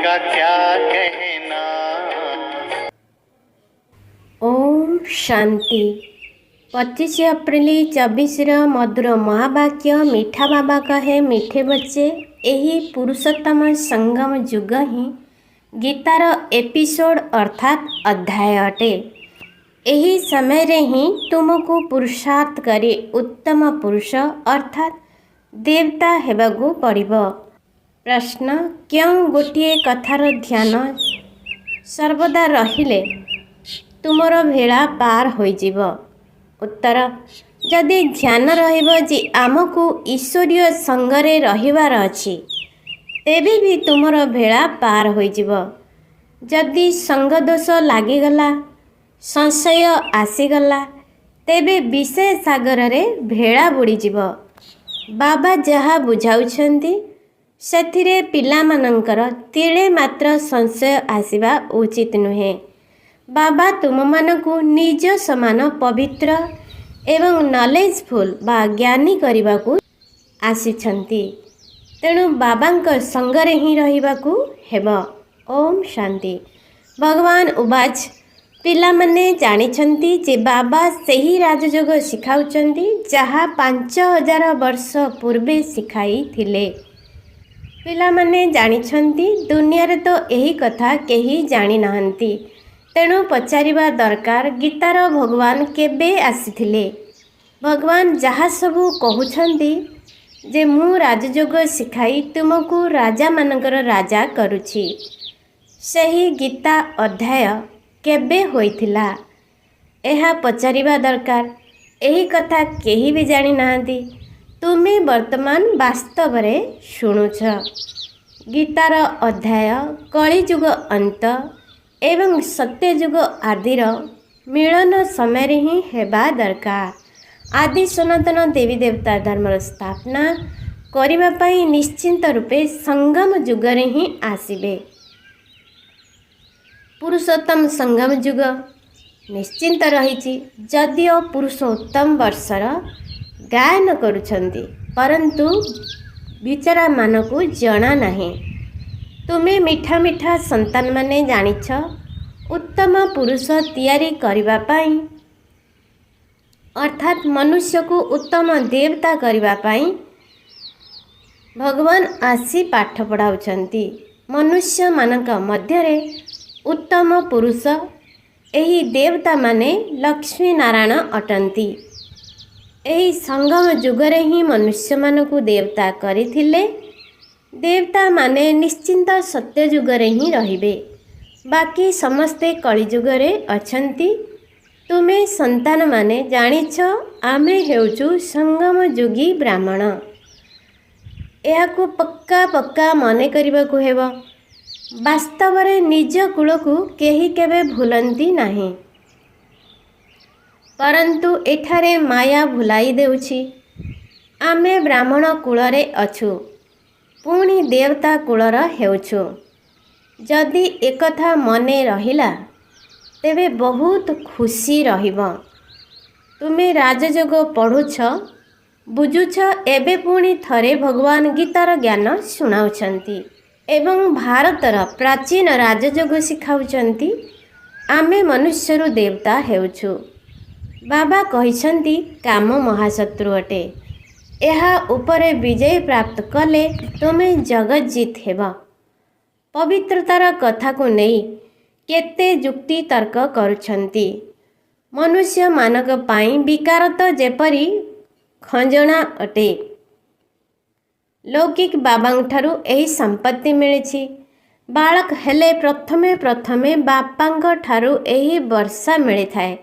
का क्या कहना। ओम शांति। 25 अप्रैल 24 मधुर महावाक्य मीठा बाबा कहे मीठे बच्चे यही पुरुषोत्तम संगम युग ही गीतार एपिसोड अर्थात अध्याय अटे। यही समय रे ही तुमको पुरुषार्थ करी उत्तम पुरुष अर्थात देवता हेबाकू पड़िबो। प्रश्न क्यों गोटे कथार ध्यान सर्वदा रहिले तुमर भेड़ा पार होइजिब। उत्तर जदि ध्यान रहिबो जे आमको ईश्वरीय संगरे रहिबार अछि तेबे भी तुमर भेड़ा पार होइजिब। जदि संग दोष लागिगला संशय आसीगला तेबे विषय सागर रे भेड़ा बुड़ीजिब। बाबा जहा बुझाउछंती सेथिरे पिलामानंकर तिळे मात्र संशय आसीबा उचित नुहे। बाबा तुममानकु निज समान पवित्र एवं नॉलेजफुल बा ज्ञानी करबाकू आसिछंती। तेणु बाबांक संगरे ही रहिबाकू हेबो। ओम शांति। भगवान उवाच पिलामाने जानिछंती जे बाबा सेही राजयोग शिखाउछंती जहा 5000 वर्ष पूर्वे शिखाई थिले। पिलामाने जानिछंती दुनिया रे तो एही कथा केही जानि नाहंती। तेणु पचारिबा दरकार गीतार भगवान केबे आसीथिले। भगवान जहा सबू कहउछंती जे मु राजयोग शिखाई तुमको राजा मानकर राजा करुछि सेही गीता अध्याय केबे होइथिला एहा पचारिबा दरकार। एही कथा केही भी जानि नाहंती। तुमे वर्तमान वास्तव रे शुणुछ। गीतार अध्याय कलिजुग अंत एवं सत्यजुग आदिर मिलन समय ही हेबा दरकार। आदि सनातन देवी देवता धर्मर स्थापना करिबा पई निश्चिंत रूपे संगम जुगरे ही आसिबे। पुरुषोत्तम संगम युग निश्चिंत रहिछि। जदिओ पुरुषोत्तम वर्षर गायन करुछंती परंतु विचारा मानकू जना नहीं। तुमे मीठा मीठा संतान माने जानिछ उत्तम पुरुष तैयारी करिबा पाई अर्थात मनुष्य को उत्तम देवता करिबा पाई भगवान आसी पाठ पढ़ाउछंती। मनुष्य मानक मध्यरे उत्तम पुरुष एही देवता माने लक्ष्मी नारायण अटंती। एही संगम जुगरे ही मनुष्य मानकू देवता करिथिले। देवता माने निश्चिंत सत्य जुगरे ही रहिबे। बाकी समस्ते कलि जुगरे अछंती। तुमे संतान माने जानिछ आमे हेउछु संगम जुगी ब्राह्मण। एहाकू पक्का पक्का मने करिबाकू हेबो। वास्तव रे निज कुलकू केही केबे भूलंती नाही परंतु एठारे माया भुलाई देउछि। आमे ब्राह्मण कुलरे अछु पुणी देवता कुलर हेउछु। जदि एकथा मने रहिला तेबे बहुत खुशी रहिबो। तुमे राजयोग पढ़ुछ बुझुछ एबे पुणी थरे भगवान गीतार ज्ञान सुनाउछंती एवं भारतर प्राचीन राजयोग शिखाउछंती। आमे मनुष्यरु देवता हेउछु। बाबा कहिछंती काम महाशत्रु अटे। एहा उपरे विजय प्राप्त कले तुमे जगत जीत हेबा। पवित्रतार कथा को नहीं केते युक्ति तर्क करुछंती। मनुष्य मानक पाई विकार तो जेपरी खंजणा अटे। लौकिक बाबांग ठारू एही संपत्ति मिलिछि। बालक हेले प्रथमे प्रथमे बापांग ठारू एही वर्षा मिली थाए।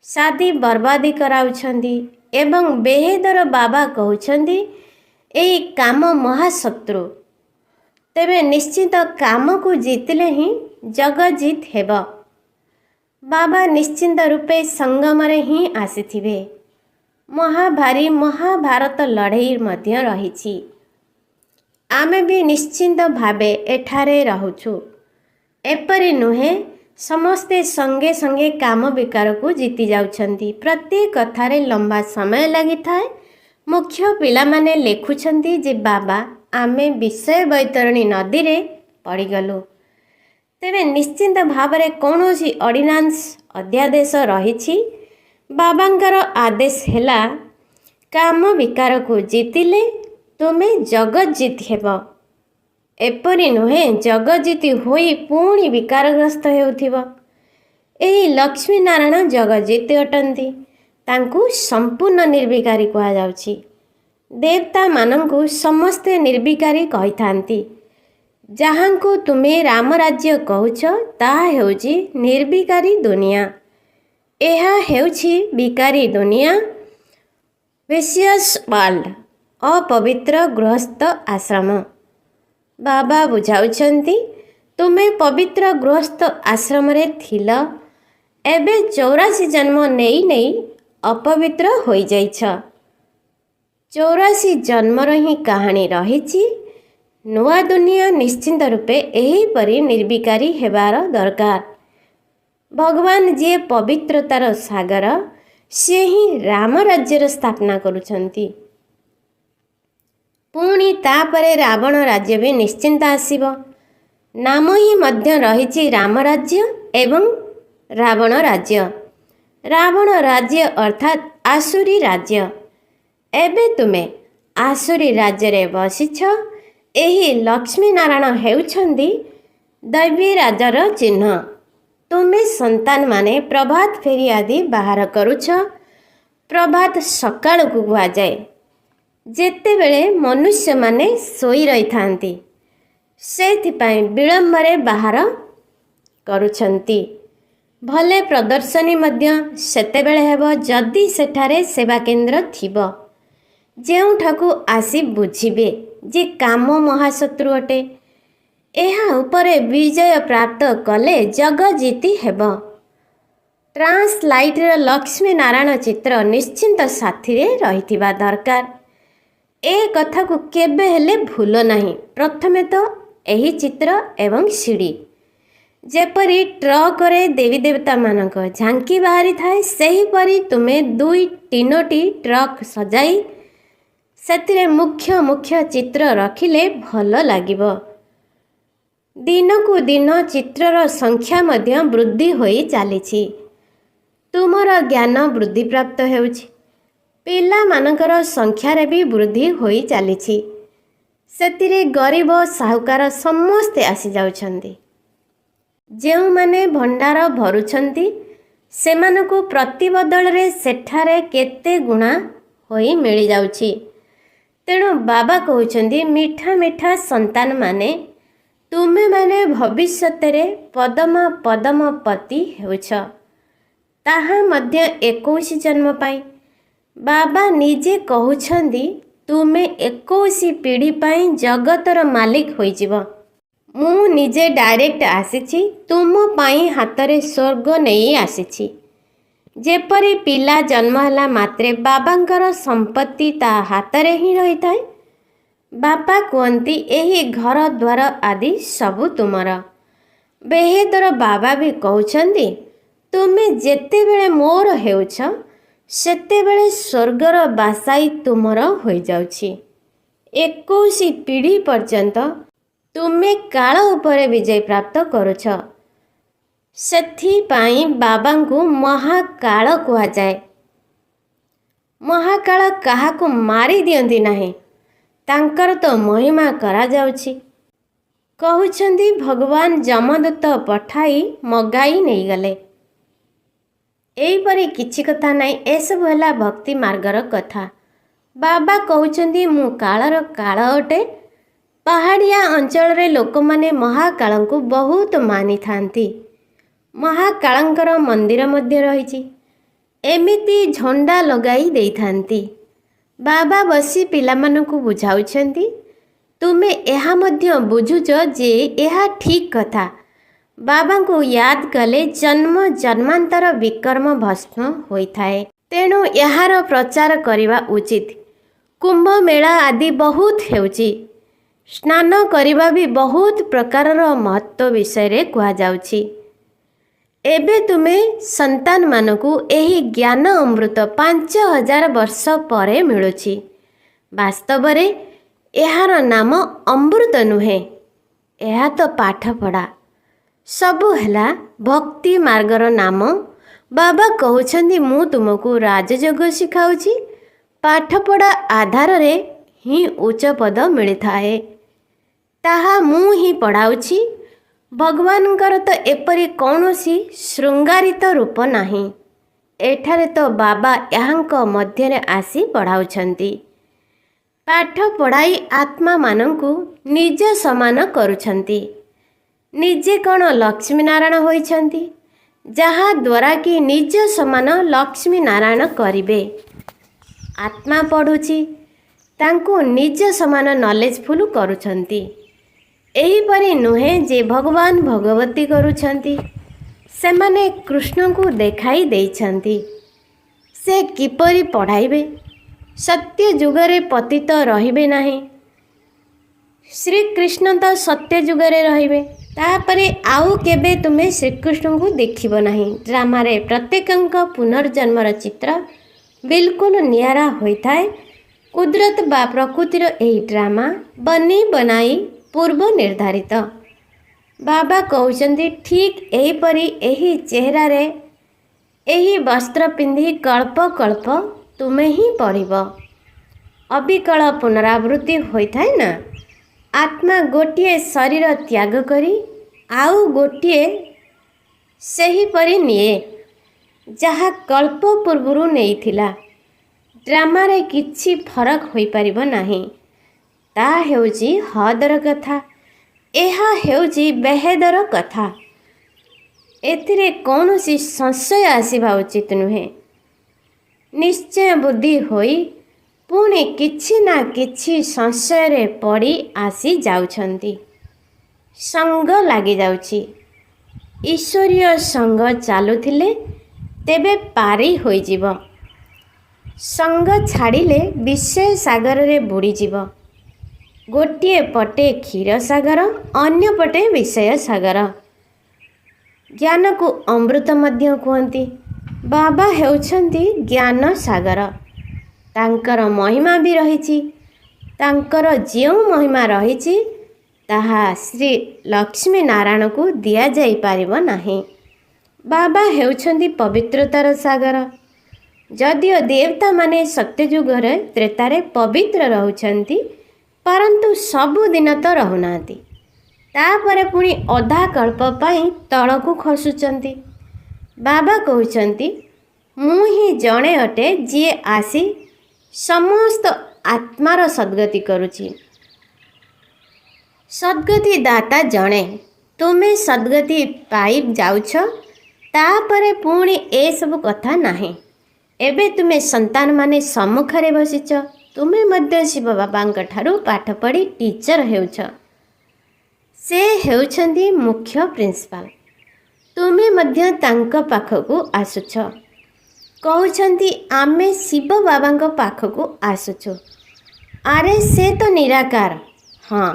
शादी बर्बादी कराउछंती एवं बेहेदर बाबा कहउछंती एही काम महाशत्रु। तेबे निश्चित काम को जीतले ही जगत जीत हेबा। बाबा निश्चिंत रूपे संगम रे ही आसीथिबे। महाभारी महाभारत लड़ाई मध्य रहिछि। आमे भी निश्चिंत भावे एठारे रहुछु। एपरि नुहे समस्ते संगे संगे काम विकार को जीति जाउछंती। प्रत्येक कथारे लंबा समय लगी थाए। मुख्य पिला माने लेखुछंती जे बाबा आमे विषय बैतरणी नदी रे ପଡ଼ିଗଲୁ। ତେବେ ନିଶ୍ଚିନ୍ତ ଭାବରେ କୌଣସି ଅର୍ଡ଼ିନାନ୍ସ ଅଧ୍ୟାଦେଶ ରହିଛି। ବାବାଙ୍କର ଆଦେଶ ହେଲା କାମ ବିକାରକୁ ଜିତିଲେ ତୁମେ ଜଗତଜିତ ହେବ। ଏପରି ନୁହେଁ ଜଗତଜିତ ହୋଇ ପୁଣି ବିକାରଗ୍ରସ୍ତ ହେଉଥିବ। ଏହି ଲକ୍ଷ୍ମୀନାରାୟଣ ଜଗତଜିତ ଅଟନ୍ତି। ତାଙ୍କୁ ସମ୍ପୂର୍ଣ୍ଣ ନିର୍ବିକାରୀ କୁହାଯାଉଛି। ଦେବତାମାନଙ୍କୁ ସମସ୍ତେ ନିର୍ବିକାରୀ କହିଥାନ୍ତି। ଯାହାଙ୍କୁ ତୁମେ ରାମରାଜ୍ୟ କହୁଛ ତାହା ହେଉଛି ନିର୍ବିକାରୀ ଦୁନିଆ। ଏହା ହେଉଛି ବିକାରୀ ଦୁନିଆ, ଭିସିୟସ୍ ୱାର୍ଲଡ, ଅପବିତ୍ର ଗୃହସ୍ଥ ଆଶ୍ରମ। ବାବା ବୁଝାଉଛନ୍ତି ତୁମେ ପବିତ୍ର ଗୃହସ୍ଥ ଆଶ୍ରମରେ ଥିଲ, ଏବେ 84 ଜନ୍ମ ନେଇ ନେଇ ଅପବିତ୍ର ହୋଇଯାଇଛ। 84 ଜନ୍ମର ହିଁ କାହାଣୀ ରହିଛି। ନୂଆ ଦୁନିଆ ନିଶ୍ଚିନ୍ତ ରୂପେ ଏହିପରି ନିର୍ବିକାରୀ ହେବାର ଦରକାର। ଭଗବାନ ଯିଏ ପବିତ୍ରତାର ସାଗର, ସିଏ ହିଁ ରାମ ରାଜ୍ୟର ସ୍ଥାପନା କରୁଛନ୍ତି। ପୁଣି ତାପରେ ରାବଣ ରାଜ୍ୟ ବି ନିଶ୍ଚିନ୍ତ ଆସିବ। ନାମ ହିଁ ମଧ୍ୟ ରହିଛି ରାମ ରାଜ୍ୟ ଏବଂ ରାବଣ ରାଜ୍ୟ। ରାବଣ ରାଜ୍ୟ ଅର୍ଥାତ୍ ଆସୁରୀ ରାଜ୍ୟ। ଏବେ ତୁମେ ଆସୁରୀ ରାଜ୍ୟରେ ବସିଛ। ଏହି ଲକ୍ଷ୍ମୀନାରାୟଣ ହେଉଛନ୍ତି ଦୈବୀ ରାଜାର ଚିହ୍ନ। ତୁମେ ସନ୍ତାନମାନେ ପ୍ରଭାତ ଫେରି ଆଦି ବାହାର କରୁଛ। ପ୍ରଭାତ ସକାଳକୁ କୁହାଯାଏ, ଯେତେବେଳେ ମନୁଷ୍ୟମାନେ ଶୋଇ ରହିଥାନ୍ତି। ସେଥିପାଇଁ ବିଳମ୍ବରେ ବାହାର କରୁଛନ୍ତି। ଭଲେ ପ୍ରଦର୍ଶନୀ ମଧ୍ୟ ସେତେବେଳେ ହେବ ଯଦି ସେଠାରେ ସେବାକେନ୍ଦ୍ର ଥିବ, ଯେଉଁଠାକୁ ଆସି ବୁଝିବେ ଯେ କାମ ମହାଶତ୍ରୁ ଅଟେ। ଏହା ଉପରେ ବିଜୟ ପ୍ରାପ୍ତ କଲେ ଜଗତଜିତି ହେବ। ଟ୍ରାନ୍ସଲାଇଟ୍ର ଲକ୍ଷ୍ମୀନାରାୟଣ ଚିତ୍ର ନିଶ୍ଚିନ୍ତ ସାଥିରେ ରହିଥିବା ଦରକାର। ଏ କଥାକୁ କେବେ ହେଲେ ଭୁଲ ନାହିଁ। ପ୍ରଥମେ ତ ଏହି ଚିତ୍ର ଏବଂ ସିଡ଼ି। ଯେପରି ଟ୍ରକରେ ଦେବୀ ଦେବତାମାନଙ୍କ ଝାଙ୍କି ବାହାରିଥାଏ, ସେହିପରି ତୁମେ 2-3ଟି ଟ୍ରକ୍ ସଜାଇ ସେଥିରେ ମୁଖ୍ୟ ମୁଖ୍ୟ ଚିତ୍ର ରଖିଲେ ଭଲ ଲାଗିବ। ଦିନକୁ ଦିନ ଚିତ୍ରର ସଂଖ୍ୟା ମଧ୍ୟ ବୃଦ୍ଧି ହୋଇ ଚାଲିଛି। ତୁମର ଜ୍ଞାନ ବୃଦ୍ଧିପ୍ରାପ୍ତ ହେଉଛି। ପିଲାମାନଙ୍କର ସଂଖ୍ୟାରେ ବି ବୃଦ୍ଧି ହୋଇ ଚାଲିଛି। ସେଥିରେ ଗରିବ ସାହୁକାର ସମସ୍ତେ ଆସିଯାଉଛନ୍ତି। ଯେଉଁମାନେ ଭଣ୍ଡାର ଭରୁଛନ୍ତି ସେମାନଙ୍କୁ ପ୍ରତିବଦଳରେ ସେଠାରେ କେତେ ଗୁଣା ହୋଇ ମିଳିଯାଉଛି। ତେଣୁ ବାବା କହୁଛନ୍ତି ମିଠା ମିଠା ସନ୍ତାନମାନେ, ତୁମେମାନେ ଭବିଷ୍ୟତରେ ପଦମପତି ହେଉଛ। ତାହା ମଧ୍ୟ 21 ଜନ୍ମ ପାଇଁ। ବାବା ନିଜେ କହୁଛନ୍ତି ତୁମେ 21 ପିଢ଼ି ପାଇଁ ଜଗତର ମାଲିକ ହୋଇଯିବ। ମୁଁ ନିଜେ ଡାଇରେକ୍ଟ ଆସିଛି, ତୁମ ପାଇଁ ହାତରେ ସ୍ୱର୍ଗ ନେଇ ଆସିଛି। ଯେପରି ପିଲା ଜନ୍ମ ହେଲା ମାତ୍ରେ ବାବାଙ୍କର ସମ୍ପତ୍ତି ତା ହାତରେ ହିଁ ରହିଥାଏ। ବାପା କୁହନ୍ତି ଏହି ଘର ଦ୍ୱାର ଆଦି ସବୁ ତୁମର। ବେହେଦର ବାବା ବି କହୁଛନ୍ତି ତୁମେ ଯେତେବେଳେ ମୋର ହେଉଛ ସେତେବେଳେ ସ୍ୱର୍ଗର ବାସାଇ ତୁମର ହୋଇଯାଉଛି। 21 ପିଢ଼ି ପର୍ଯ୍ୟନ୍ତ ତୁମେ କାଳ ଉପରେ ବିଜୟ ପ୍ରାପ୍ତ କରୁଛ। ସେଥିପାଇଁ ବାବାଙ୍କୁ ମହାକାଳ କୁହାଯାଏ। ମହାକାଳ କାହାକୁ ମାରି ଦିଅନ୍ତି ନାହିଁ, ତାଙ୍କର ତ ମହିମା କରାଯାଉଛି। କହୁଛନ୍ତି ଭଗବାନ ଯମଦୂତ ପଠାଇ ମଗାଇ ନେଇଗଲେ। ଏହିପରି କିଛି କଥା ନାହିଁ। ଏସବୁ ହେଲା ଭକ୍ତି ମାର୍ଗର କଥା। ବାବା କହୁଛନ୍ତି ମୁଁ କାଳର କାଳ ଅଟେ। ପାହାଡ଼ିଆ ଅଞ୍ଚଳରେ ଲୋକମାନେ ମହାକାଳଙ୍କୁ ବହୁତ ମାନିଥାନ୍ତି। ମହାକାଳଙ୍କର ମନ୍ଦିର ମଧ୍ୟ ରହିଛି। ଏମିତି ଝଣ୍ଡା ଲଗାଇ ଦେଇଥାନ୍ତି। ବାବା ବସି ପିଲାମାନଙ୍କୁ ବୁଝାଉଛନ୍ତି ତୁମେ ଏହା ମଧ୍ୟ ବୁଝୁଛ ଯେ ଏହା ଠିକ୍ କଥା। ବାବାଙ୍କୁ ୟାଦ କଲେ ଜନ୍ମ ଜନ୍ମାନ୍ତର ବିକର୍ମ ଭସ୍ମ ହୋଇଥାଏ। ତେଣୁ ଏହାର ପ୍ରଚାର କରିବା ଉଚିତ। କୁମ୍ଭମେଳା ଆଦି ବହୁତ ହେଉଛି। ସ୍ନାନ କରିବା ବି ବହୁତ ପ୍ରକାରର ମହତ୍ତ୍ୱ ବିଷୟରେ କୁହାଯାଉଛି। ଏବେ ତୁମେ ସନ୍ତାନମାନଙ୍କୁ ଏହି ଜ୍ଞାନ ଅମୃତ 5000 ବର୍ଷ ପରେ ମିଳୁଛି। ବାସ୍ତବରେ ଏହାର ନାମ ଅମୃତ ନୁହେଁ, ଏହା ତ ପାଠପଢ଼ା ସବୁ ହେଲା ଭକ୍ତି ମାର୍ଗର ନାମ। ବାବା କହୁଛନ୍ତି ମୁଁ ତୁମକୁ ରାଜଯୋଗ ଶିଖାଉଛି। ପାଠପଢ଼ା ଆଧାରରେ ହିଁ ଉଚ୍ଚ ପଦ ମିଳିଥାଏ, ତାହା ମୁଁ ହିଁ ପଢ଼ାଉଛି। ଭଗବାନଙ୍କର ତ ଏପରି କୌଣସି ଶୃଙ୍ଗାରିତ ରୂପ ନାହିଁ। ଏଠାରେ ତ ବାବା ଏହାଙ୍କ ମଧ୍ୟରେ ଆସି ପଢ଼ାଉଛନ୍ତି। ପାଠ ପଢ଼ାଇ ଆତ୍ମାମାନଙ୍କୁ ନିଜ ସମାନ କରୁଛନ୍ତି। ନିଜେ କ'ଣ ଲକ୍ଷ୍ମୀ ନାରାୟଣ ହୋଇଛନ୍ତି, ଯାହାଦ୍ୱାରା କି ନିଜ ସମାନ ଲକ୍ଷ୍ମୀ ନାରାୟଣ କରିବେ। ଆତ୍ମା ପଢ଼ୁଛି, ତାଙ୍କୁ ନିଜ ସମାନ ନଲେଜଫୁଲ୍ କରୁଛନ୍ତି। ଏହିପରି ନୁହେଁ ଯେ ଭଗବାନ ଭଗବତୀ କରୁଛନ୍ତି। ସେମାନେ କୃଷ୍ଣଙ୍କୁ ଦେଖାଇ ଦେଇଛନ୍ତି ସେ କିପରି ପଢ଼ାଇବେ। ସତ୍ୟ ଯୁଗରେ ପତିତ ରହିବେ ନାହିଁ। ଶ୍ରୀକୃଷ୍ଣ ତ ସତ୍ୟ ଯୁଗରେ ରହିବେ, ତାପରେ ଆଉ କେବେ ତୁମେ ଶ୍ରୀକୃଷ୍ଣଙ୍କୁ ଦେଖିବ ନାହିଁ। ଡ୍ରାମାରେ ପ୍ରତ୍ୟେକଙ୍କ ପୁନର୍ଜନ୍ମର ଚିତ୍ର ବିଲକୁଲ ନିଆରା ହୋଇଥାଏ। କୁଦରତ ବା ପ୍ରକୃତିର ଏହି ଡ୍ରାମା ବନି ବନାଇ ପୂର୍ବ ନିର୍ଦ୍ଧାରିତ। ବାବା କହୁଛନ୍ତି ଠିକ୍ ଏହିପରି ଏହି ଚେହେରାରେ ଏହି ବସ୍ତ୍ର ପିନ୍ଧି କଳ୍ପ କଳ୍ପ ତୁମେ ହିଁ ପଢ଼ିବ। ଅବିକଳ ପୁନରାବୃତ୍ତି ହୋଇଥାଏ ନା। ଆତ୍ମା ଗୋଟିଏ ଶରୀର ତ୍ୟାଗ କରି ଆଉ ଗୋଟିଏ ସେହିପରି ନିଏ, ଯାହା କଳ୍ପ ପୂର୍ବରୁ ନେଇଥିଲା। ଡ୍ରାମାରେ କିଛି ଫରକ ହୋଇପାରିବ ନାହିଁ। ତାହା ହେଉଛି ହଦର କଥା, ଏହା ହେଉଛି ବେହେଦର କଥା। ଏଥିରେ କୌଣସି ସଂଶୟ ଆସିବା ଉଚିତ ନୁହେଁ। ନିଶ୍ଚୟ ବୁଦ୍ଧି ହୋଇ ପୁଣି କିଛି ନା କିଛି ସଂଶୟରେ ପଡ଼ି ଆସି ଯାଉଛନ୍ତି। ସଙ୍ଗ ଲାଗିଯାଉଛି। ଈଶ୍ୱରୀୟ ସଙ୍ଗ ଚାଲୁଥିଲେ ତେବେ ପାରି ହୋଇଯିବ। ସଙ୍ଗ ଛାଡ଼ିଲେ ବିଷୟ ସାଗରରେ ବୁଡ଼ିଯିବ। ଗୋଟିଏ ପଟେ କ୍ଷୀର ସାଗର, ଅନ୍ୟ ପଟେ ବିଷୟ ସାଗର। ଜ୍ଞାନକୁ ଅମୃତ ମଧ୍ୟ କୁହନ୍ତି। ବାବା ହେଉଛନ୍ତି ଜ୍ଞାନ ସାଗର। ତାଙ୍କର ମହିମା ବି ରହିଛି। ତାଙ୍କର ଯେଉଁ ମହିମା ରହିଛି ତାହା ଶ୍ରୀ ଲକ୍ଷ୍ମୀ ନାରାୟଣକୁ ଦିଆଯାଇପାରିବ ନାହିଁ। ବାବା ହେଉଛନ୍ତି ପବିତ୍ରତାର ସାଗର। ଯଦିଓ ଦେବତାମାନେ ସତ୍ୟଯୁଗରେ ତ୍ରେତାରେ ପବିତ୍ର ରହୁଛନ୍ତି, ପରନ୍ତୁ ସବୁଦିନ ତ ରହୁନାହାନ୍ତି। ତାପରେ ପୁଣି ଅଧା କଳ୍ପ ପାଇଁ ତଳକୁ ଖସୁଛନ୍ତି। ବାବା କହୁଛନ୍ତି ମୁଁ ହିଁ ଜଣେ ଅଟେ ଯିଏ ଆସି ସମସ୍ତ ଆତ୍ମାର ସଦ୍ଗତି କରୁଛି। ସଦ୍ଗତି ଦାତା ଜଣେ। ତୁମେ ସଦ୍ଗତି ପାଇ ଯାଉଛ, ତାପରେ ପୁଣି ଏସବୁ କଥା ନାହିଁ। ଏବେ ତୁମେ ସନ୍ତାନମାନେ ସମ୍ମୁଖରେ ବସିଛ। ତୁମେ ମଧ୍ୟ ଶିବ ବାବାଙ୍କ ଠାରୁ ପାଠ ପଢ଼ି ଟିଚର ହେଉଛ। ସେ ହେଉଛନ୍ତି ମୁଖ୍ୟ ପ୍ରିନ୍ସିପାଲ। ତୁମେ ମଧ୍ୟ ତାଙ୍କ ପାଖକୁ ଆସୁଛ। କହୁଛନ୍ତି ଆମେ ଶିବ ବାବାଙ୍କ ପାଖକୁ ଆସୁଛୁ। ଆରେ ସେ ତ ନିରାକାର। ହଁ,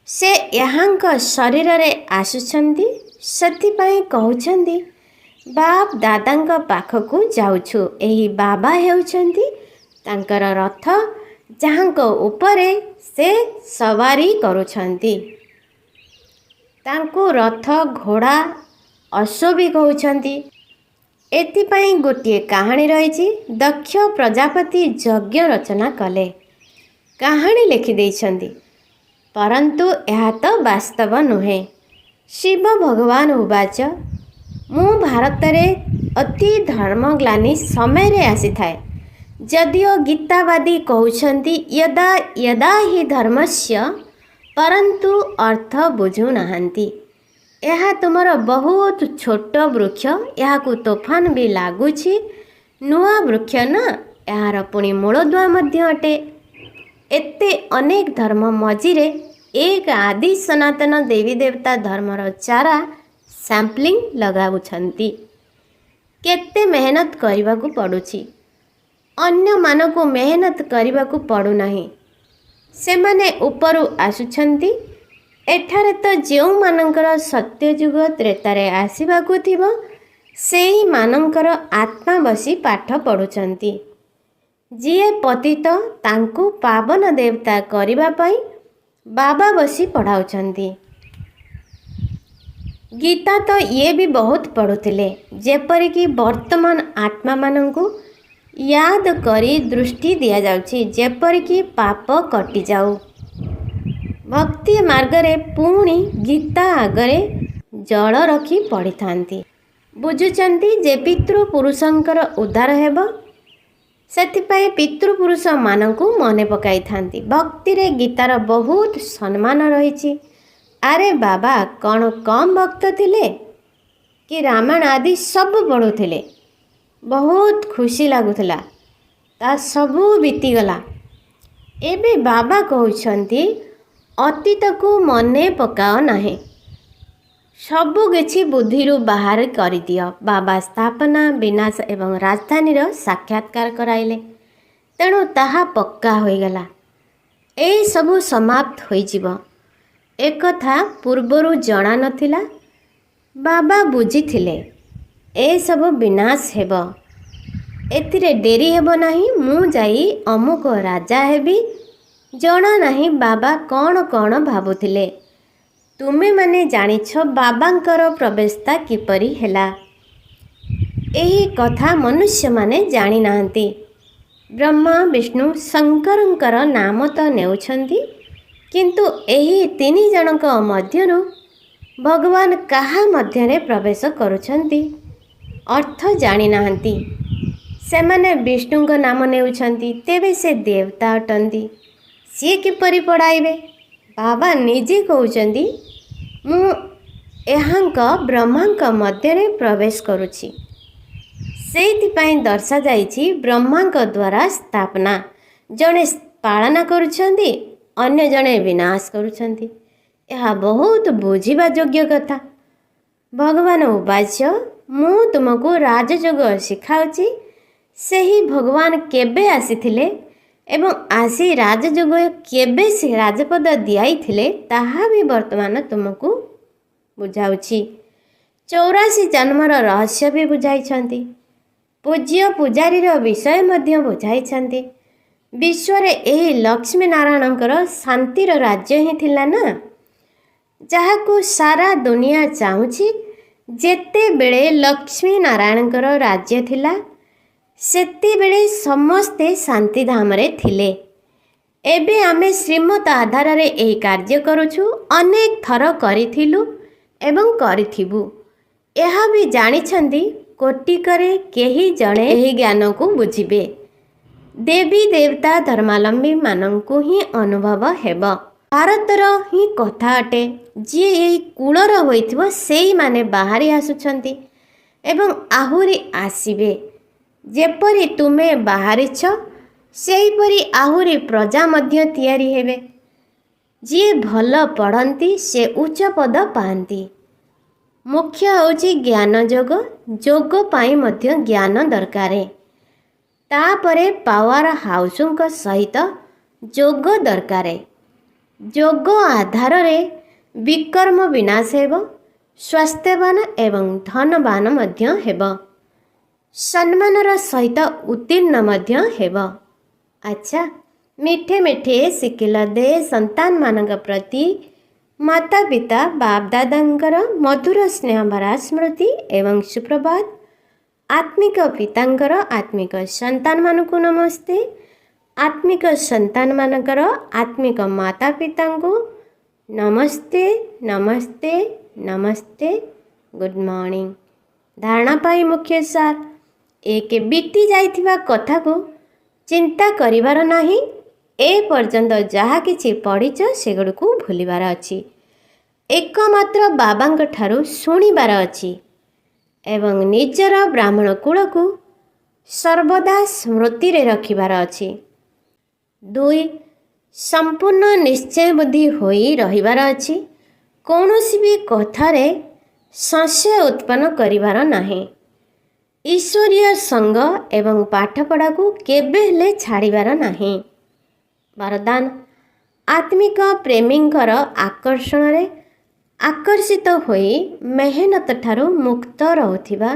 ସେ ଏହାଙ୍କ ଶରୀରରେ ଆସୁଛନ୍ତି। ସେଥିପାଇଁ କହୁଛନ୍ତି ବାପ ଦାଦାଙ୍କ ପାଖକୁ ଯାଉଛୁ। ଏହି ବାବା ହେଉଛନ୍ତି ତାଙ୍କର ରଥ, ଯାହାଙ୍କ ଉପରେ ସେ ସବାରି କରୁଛନ୍ତି। ତାଙ୍କୁ ରଥ, ଘୋଡ଼ା, ଅଶ୍ୱ ବି କହୁଛନ୍ତି। ଏଥିପାଇଁ ଗୋଟିଏ କାହାଣୀ ରହିଛି। ଦକ୍ଷ ପ୍ରଜାପତି ଯଜ୍ଞ ରଚନା କଲେ, କାହାଣୀ ଲେଖିଦେଇଛନ୍ତି, ପରନ୍ତୁ ଏହା ତ ବାସ୍ତବ ନୁହେଁ। ଶିବ ଭଗବାନ ଉବାଚ ମୁଁ ଭାରତରେ ଅତି ଧର୍ମଗ୍ଲାନି ସମୟରେ ଆସିଥାଏ। ଯଦିଓ ଗୀତାବାଦୀ କହୁଛନ୍ତି ୟଦା ୟଦା ହି ଧର୍ମସ୍ୟ, ପରନ୍ତୁ ଅର୍ଥ ବୁଝୁନାହାନ୍ତି। ଏହା ତୁମର ବହୁତ ଛୋଟ ବୃକ୍ଷ, ଏହାକୁ ତୋଫାନ ବି ଲାଗୁଛି। ନୂଆ ବୃକ୍ଷ ନା, ଏହାର ପୁଣି ମୂଳଦୁଆ ମଧ୍ୟ ଅଟେ। ଏତେ ଅନେକ ଧର୍ମ ମଝିରେ ଏକ ଆଦି ସନାତନ ଦେବୀ ଦେବତା ଧର୍ମର ଚାରା ସାମ୍ପଲିଂ ଲଗାଉଛନ୍ତି। କେତେ ମେହନତ କରିବାକୁ ପଡ଼ୁଛି। ଅନ୍ୟମାନଙ୍କୁ ମେହନତ କରିବାକୁ ପଡ଼ୁନାହିଁ। ସେମାନେ ଉପରୁ ଆସୁଛନ୍ତି। ଏଠାରେ ତ ଯେଉଁମାନଙ୍କର ସତ୍ୟଯୁଗ ତ୍ରେତାରେ ଆସିବାକୁ ଥିବ, ସେଇମାନଙ୍କର ଆତ୍ମା ବସି ପାଠ ପଢ଼ୁଛନ୍ତି। ଯିଏ ପତିତ ତାଙ୍କୁ ପାବନ ଦେବତା କରିବା ପାଇଁ ବାବା ବସି ପଢ଼ାଉଛନ୍ତି। ଗୀତା ତ ଇଏ ବି ବହୁତ ପଢ଼ୁଥିଲେ, ଯେପରିକି ବର୍ତ୍ତମାନ ଆତ୍ମାମାନଙ୍କୁ ୟାଦ କରି ଦୃଷ୍ଟି ଦିଆଯାଉଛି, ଯେପରିକି ପାପ କଟିଯାଉ। ଭକ୍ତି ମାର୍ଗରେ ପୁଣି ଗୀତା ଆଗରେ ଜଳ ରଖି ପଢ଼ିଥାନ୍ତି। ବୁଝୁଛନ୍ତି ଯେ ପିତୃପୁରୁଷଙ୍କର ଉଦ୍ଧାର ହେବ, ସେଥିପାଇଁ ପିତୃପୁରୁଷମାନଙ୍କୁ ମନେ ପକାଇଥାନ୍ତି। ଭକ୍ତିରେ ଗୀତାର ବହୁତ ସମ୍ମାନ ରହିଛି। ଆରେ ବାବା, କ'ଣ କମ୍ ଭକ୍ତ ଥିଲେ କି ରାମାୟଣ ଆଦି ସବୁ ପଢ଼ୁଥିଲେ? ବହୁତ ଖୁସି ଲାଗୁଥିଲା। ତା ସବୁ ବିତିଗଲା। ଏବେ ବାବା କହୁଛନ୍ତି ଅତୀତକୁ ମନେ ପକାଅ ନାହିଁ, ସବୁ କିଛି ବୁଦ୍ଧିରୁ ବାହାର କରିଦିଅ। ବାବା ସ୍ଥାପନା, ବିନାଶ ଏବଂ ରାଜଧାନୀର ସାକ୍ଷାତକାର କରାଇଲେ। ତେଣୁ ତାହା ପକ୍କା ହୋଇଗଲା। ଏହିସବୁ ସମାପ୍ତ ହୋଇଯିବ। ଏକଥା ପୂର୍ବରୁ ଜଣା ନଥିଲା। ବାବା ବୁଝିଥିଲେ ଏସବୁ ବିନାଶ ହେବ। ଏଥିରେ ଡେରି ହେବ ନାହିଁ। ମୁଁ ଯାଇ ଅମୁକ ରାଜା ହେବି। ଜଣା ନାହିଁ ବାବା କ'ଣ କ'ଣ ଭାବୁଥିଲେ। ତୁମେମାନେ ଜାଣିଛ ବାବାଙ୍କର ପ୍ରବେଶତା କିପରି ହେଲା। ଏହି କଥା ମନୁଷ୍ୟମାନେ ଜାଣିନାହାନ୍ତି। ବ୍ରହ୍ମା, ବିଷ୍ଣୁ, ଶଙ୍କରଙ୍କର ନାମ ତ ନେଉଛନ୍ତି, କିନ୍ତୁ ଏହି ତିନି ଜଣଙ୍କ ମଧ୍ୟରୁ ଭଗବାନ କାହା ମଧ୍ୟରେ ପ୍ରବେଶ କରୁଛନ୍ତି ଅର୍ଥ ଜାଣିନାହାନ୍ତି। ସେମାନେ ବିଷ୍ଣୁଙ୍କ ନାମ ନେଉଛନ୍ତି, ତେବେ ସେ ଦେବତା ଅଟନ୍ତି। ସିଏ କିପରି ପଢ଼ାଇବେ? ବାବା ନିଜେ କହୁଛନ୍ତି ମୁଁ ଏହାଙ୍କ ବ୍ରହ୍ମାଙ୍କ ମଧ୍ୟରେ ପ୍ରବେଶ କରୁଛି। ସେଇଥିପାଇଁ ଦର୍ଶାଯାଇଛି ବ୍ରହ୍ମାଙ୍କ ଦ୍ୱାରା ସ୍ଥାପନା। ଜଣେ ପାଳନା କରୁଛନ୍ତି, ଅନ୍ୟ ଜଣେ ବିନାଶ କରୁଛନ୍ତି। ଏହା ବହୁତ ବୁଝିବା ଯୋଗ୍ୟ କଥା। ଭଗବାନ ଉବାଚ୍ୟ, ମୁଁ ତୁମକୁ ରାଜଯୋଗ ଶିଖାଉଛି। ସେହି ଭଗବାନ କେବେ ଆସିଥିଲେ ଏବଂ ଆସି ରାଜଯୋଗ କେବେ ସେ ରାଜପଦ ଦିଆଇଥିଲେ ତାହା ବି ବର୍ତ୍ତମାନ ତୁମକୁ ବୁଝାଉଛି। 84 ଜନ୍ମର ରହସ୍ୟ ବି ବୁଝାଇଛନ୍ତି। ପୂଜ୍ୟ ପୂଜାରୀର ବିଷୟ ମଧ୍ୟ ବୁଝାଇଛନ୍ତି। ବିଶ୍ୱରେ ଏହି ଲକ୍ଷ୍ମୀ ନାରାୟଣଙ୍କର ଶାନ୍ତିର ରାଜ୍ୟ ହିଁ ଥିଲା ନା, ଯାହାକୁ ସାରା ଦୁନିଆ ଚାହୁଁଛି। ଯେତେବେଳେ ଲକ୍ଷ୍ମୀ ନାରାୟଣଙ୍କର ରାଜ୍ୟ ଥିଲା, ସେତେବେଳେ ସମସ୍ତେ ଶାନ୍ତିଧାମରେ ଥିଲେ। ଏବେ ଆମେ ଶ୍ରୀମତ ଆଧାରରେ ଏହି କାର୍ଯ୍ୟ କରୁଛୁ। ଅନେକ ଥର କରିଥିଲୁ ଏବଂ କରିଥିବୁ। ଏହା ବି ଜାଣିଛନ୍ତି କୋଟିକରେ କେହି ଜଣେ ଏହି ଜ୍ଞାନକୁ ବୁଝିବେ। ଦେବୀ ଦେବତା ଧର୍ମାଲମ୍ବୀମାନଙ୍କୁ ହିଁ ଅନୁଭବ ହେବ। ଭାରତର ହିଁ କଥା ଅଟେ। ଯିଏ ଏହି କୂଳର ହୋଇଥିବ ସେଇମାନେ ବାହାରି ଆସୁଛନ୍ତି ଏବଂ ଆହୁରି ଆସିବେ। ଯେପରି ତୁମେ ବାହାରିଛ, ସେହିପରି ଆହୁରି ପ୍ରଜା ମଧ୍ୟ ତିଆରି ହେବେ। ଯିଏ ଭଲ ପଢ଼ନ୍ତି ସେ ଉଚ୍ଚ ପଦ ପାଆନ୍ତି। ମୁଖ୍ୟ ହେଉଛି ଜ୍ଞାନ ଯୋଗ। ଯୋଗ ପାଇଁ ମଧ୍ୟ ଜ୍ଞାନ ଦରକାର। ତାପରେ ପାୱାର ହାଉସଙ୍କ ସହିତ ଯୋଗ ଦରକାର। ଯୋଗ ଆଧାରରେ ବିକର୍ମ ବିନାଶ ହେବ। ସ୍ୱାସ୍ଥ୍ୟବାନ ଏବଂ ଧନବାନ ମଧ୍ୟ ହେବ। ସମ୍ମାନର ସହିତ ଉତ୍ତୀର୍ଣ୍ଣ ମଧ୍ୟ ହେବ। ଆଚ୍ଛା, ମିଠେ ମିଠେ ଶିଖିଲ ଦେ ସନ୍ତାନମାନଙ୍କ ପ୍ରତି ମାତା ପିତା ବାପଦାଦାଙ୍କର ମଧୁର ସ୍ନେହଭରା ସ୍ମୃତି ଏବଂ ସୁପ୍ରଭାତ। ଆତ୍ମିକ ପିତାଙ୍କର ଆତ୍ମିକ ସନ୍ତାନମାନଙ୍କୁ ନମସ୍ତେ। ଆତ୍ମିକ ସନ୍ତାନମାନଙ୍କର ଆତ୍ମିକ ମାତା ପିତାଙ୍କୁ ନମସ୍ତେ, ନମସ୍ତେ, ନମସ୍ତେ। Good morning. ଧାରଣା ପାଇଁ ମୁଖ୍ୟ ସାର୍, ଏକ ବିତି ଯାଇଥିବା କଥାକୁ ଚିନ୍ତା କରିବାର ନାହିଁ। ଏ ପର୍ଯ୍ୟନ୍ତ ଯାହା କିଛି ପଢ଼ିଛ ସେଗୁଡ଼ିକୁ ଭୁଲିବାର ଅଛି। ଏକମାତ୍ର ବାବାଙ୍କ ଠାରୁ ଶୁଣିବାର ଅଛି ଏବଂ ନିଜର ବ୍ରାହ୍ମଣ କୂଳକୁ ସର୍ବଦା ସ୍ମୃତିରେ ରଖିବାର ଅଛି। 2. ସମ୍ପୂର୍ଣ୍ଣ ନିଶ୍ଚୟ ବୁଦ୍ଧି ହୋଇ ରହିବାର ଅଛି। କୌଣସି ବି କଥାରେ ସଂଶୟ ଉତ୍ପନ୍ନ କରିବାର ନାହିଁ। ଈଶ୍ୱରୀୟ ସଙ୍ଗ ଏବଂ ପାଠପଢ଼ାକୁ କେବେ ହେଲେ ଛାଡ଼ିବାର ନାହିଁ। ବରଦାନ, ଆତ୍ମିକ ପ୍ରେମୀଙ୍କର ଆକର୍ଷଣରେ ଆକର୍ଷିତ ହୋଇ ମେହନତ ଠାରୁ ମୁକ୍ତ ରହୁଥିବା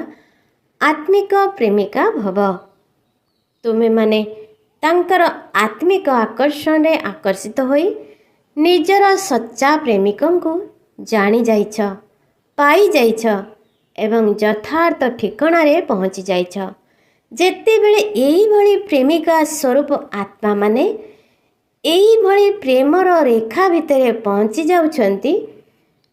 ଆତ୍ମିକ ପ୍ରେମିକା ଭବ। ତୁମେମାନେ ତାଙ୍କର ଆତ୍ମିକ ଆକର୍ଷଣରେ ଆକର୍ଷିତ ହୋଇ ନିଜର ସଚ୍ଚା ପ୍ରେମିକଙ୍କୁ ଜାଣିଯାଇଛ। ପାଇ ଯାଇଛ ଏବଂ ଯଥାର୍ଥ ଠିକଣାରେ ପହଞ୍ଚି ଯାଇଛ। ଯେତେବେଳେ ଏଇଭଳି ପ୍ରେମିକା ସ୍ୱରୂପ ଆତ୍ମାମାନେ ଏଇଭଳି ପ୍ରେମର ରେଖା ଭିତରେ ପହଞ୍ଚି ଯାଉଛନ୍ତି,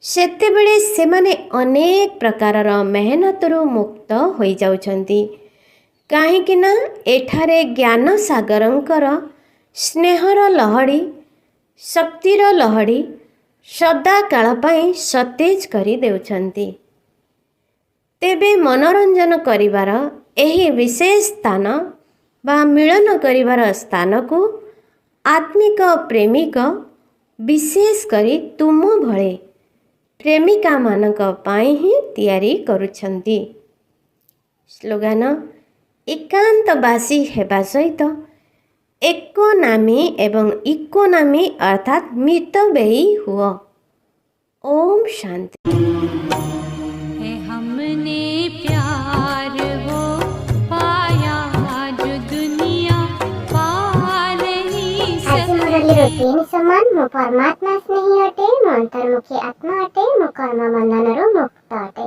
ସେତେବେଳେ ସେମାନେ ଅନେକ ପ୍ରକାରର ମେହନତରୁ ମୁକ୍ତ ହୋଇଯାଉଛନ୍ତି। କାହିଁକି ନା ଏଠାରେ ଜ୍ଞାନ ସାଗରଙ୍କର ସ୍ନେହର ଲହଡ଼ି, ଶକ୍ତିର ଲହଡ଼ି ସଦାକାଳ ପାଇଁ ସତେଜ କରି ଦେଉଛନ୍ତି। ତେବେ ମନୋରଞ୍ଜନ କରିବାର ଏହି ବିଶେଷ ସ୍ଥାନ ବା ମିଳନ କରିବାର ସ୍ଥାନକୁ ଆତ୍ମିକ ପ୍ରେମିକ, ବିଶେଷ କରି ତୁମ ଭଳି ପ୍ରେମିକାମାନଙ୍କ ପାଇଁ ହିଁ ତିଆରି କରୁଛନ୍ତି। ସ୍ଲୋଗାନ: ଏକାନ୍ତବାସୀ ହେବା ସହିତ ଏକୋନାମୀ ଏବଂ ଇକୋନାମୀ ଅର୍ଥାତ୍ ମିତବ୍ୟୟୀ ହୁଅ। ओम शांति। है हमने प्यार वो पाया जो दुनिया पा नहीं ଆଜି ମୋର ରୁଟିନ୍ ସମାନ। ମୁଁ ପରମାତ୍ମା ସ୍ନେହୀ ଅଟେ, ମୁଁ ଅନ୍ତର୍ମୁଖୀ ଆତ୍ମା ଅଟେ, ମୁଁ କର୍ମ ବନ୍ଧନରୁ ମୁକ୍ତ ଅଟେ।